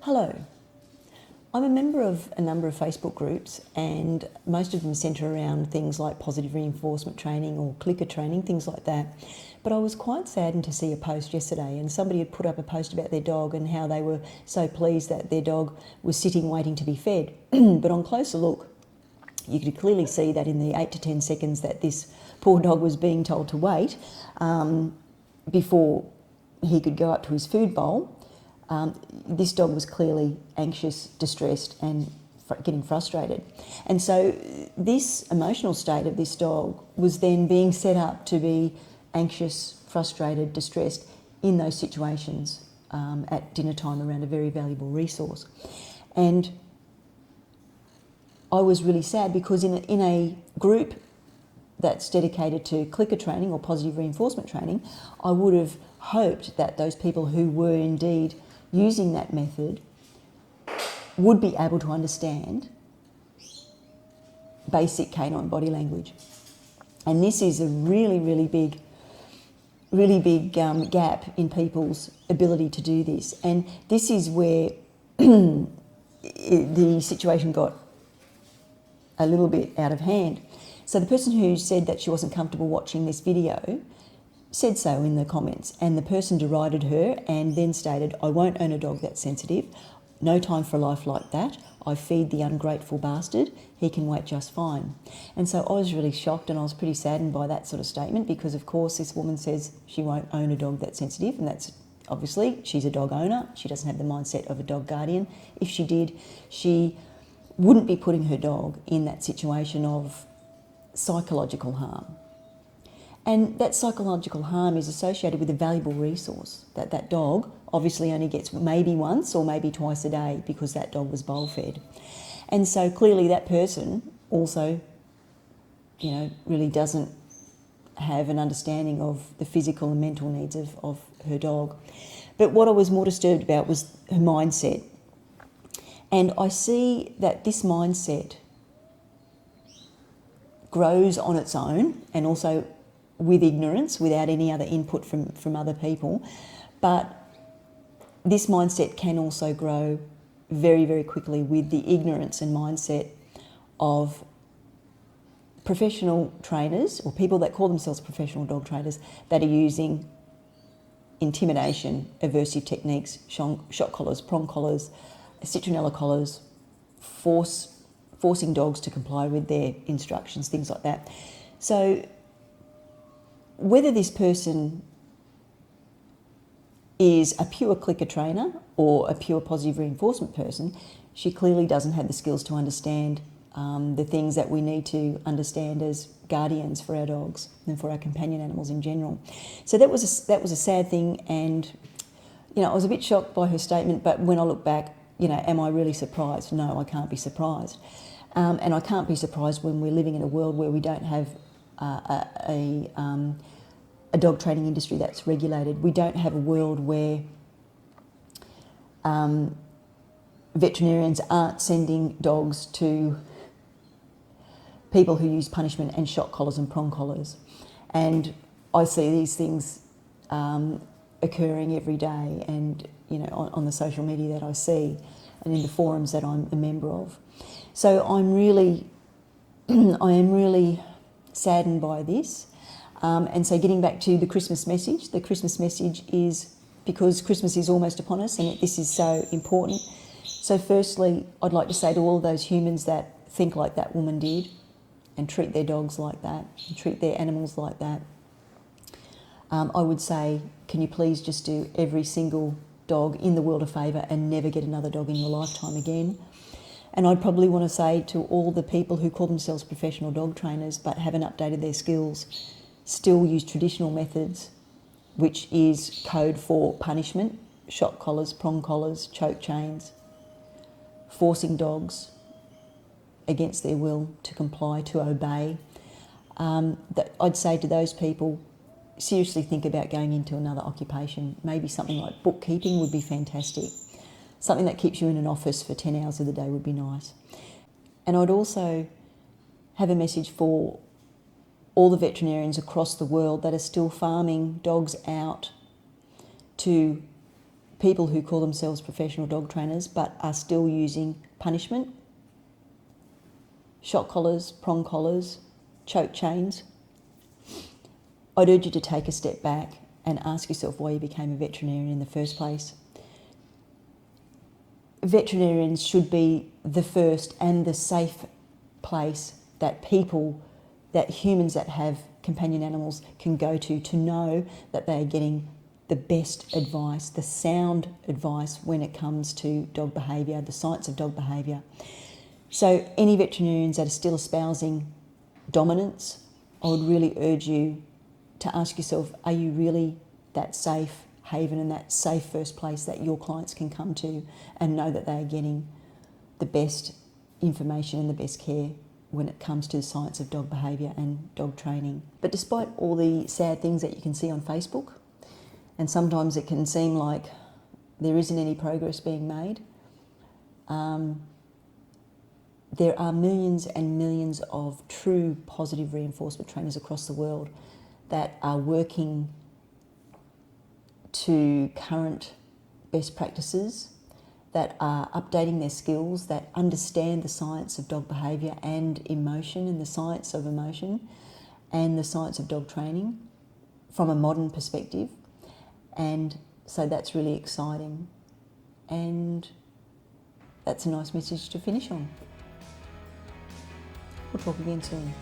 Hello. I'm a member of a number of Facebook groups, and most of them centre around things like positive reinforcement training or clicker training, things like that. But I was quite saddened to see a post yesterday, and somebody had put up a post about their dog and how they were so pleased that their dog was sitting waiting to be fed. But on closer look, you could clearly see that in the 8 to 10 seconds that this poor dog was being told to wait before he could go up to his food bowl, this dog was clearly anxious, distressed and getting frustrated. And so this emotional state of this dog was then being set up to be anxious, frustrated, distressed in those situations at dinner time around a very valuable resource. And I was really sad because in a group that's dedicated to clicker training or positive reinforcement training, I would have hoped that those people who were indeed using that method would be able to understand basic canine body language. And this is a really big gap in people's ability to do this. And this is where the situation got a little bit out of hand. So the person who said that she wasn't comfortable watching this video said so in the comments, and the person derided her and then stated, "I won't own a dog that's sensitive. No time for a life like that. I feed the ungrateful bastard. He can wait just fine." And so I was really shocked, and I was pretty saddened by that sort of statement, because of course this woman says she won't own a dog that's sensitive, and that's obviously, she's a dog owner. She doesn't have the mindset of a dog guardian. If she did, she wouldn't be putting her dog in that situation of psychological harm. And that psychological harm is associated with a valuable resource that that dog obviously only gets maybe once or maybe twice a day because that dog was bowl fed. And so clearly that person also, really doesn't have an understanding of the physical and mental needs of her dog. But what I was more disturbed about was her mindset. And I see that this mindset grows on its own and also with ignorance, without any other input from other people. But this mindset can also grow very quickly with the ignorance and mindset of professional trainers or people that call themselves professional dog trainers that are using intimidation, aversive techniques, shock collars, prong collars, citronella collars, forcing dogs to comply with their instructions, things like that. So whether this person is a pure clicker trainer or a pure positive reinforcement person, she clearly doesn't have the skills to understand the things that we need to understand as guardians for our dogs and for our companion animals in general. So that was a sad thing, and I was a bit shocked by her statement. But when I look back, am I really surprised? No, I can't be surprised, and I can't be surprised when we're living in a world where we don't have a dog training industry that's regulated. We don't have a world where veterinarians aren't sending dogs to people who use punishment and shock collars and prong collars. And I see these things occurring every day, and on the social media that I see and in the forums that I'm a member of. So I am really saddened by this. And so getting back to the Christmas message is, because Christmas is almost upon us and this is so important. So firstly, I'd like to say to all those humans that think like that woman did and treat their dogs like that, and treat their animals like that, I would say, can you please just do every single dog in the world a favour and never get another dog in your lifetime again? And I'd probably want to say to all the people who call themselves professional dog trainers but haven't updated their skills, still use traditional methods, which is code for punishment, shock collars, prong collars, choke chains, forcing dogs against their will to comply, to obey. That I'd say to those people, seriously think about going into another occupation. Maybe something like bookkeeping would be fantastic. Something that keeps you in an office for 10 hours of the day would be nice. And I'd also have a message for all the veterinarians across the world that are still farming dogs out to people who call themselves professional dog trainers but are still using punishment, shock collars, prong collars, choke chains, I'd urge you to take a step back and ask yourself why you became a veterinarian in the first place. Veterinarians should be the first and the safe place that people, that humans that have companion animals can go to know that they are getting the best advice, the sound advice when it comes to dog behaviour, the science of dog behaviour. So any veterinarians that are still espousing dominance, I would really urge you to ask yourself, are you really that safe haven and that safe first place that your clients can come to and know that they are getting the best information and the best care when it comes to the science of dog behaviour and dog training. But despite all the sad things that you can see on Facebook, and sometimes it can seem like there isn't any progress being made, there are millions and millions of true positive reinforcement trainers across the world that are working to current best practices, that are updating their skills, that understand the science of dog behaviour and emotion and the science of emotion and the science of dog training from a modern perspective. And so that's really exciting. And that's a nice message to finish on. We'll talk again soon.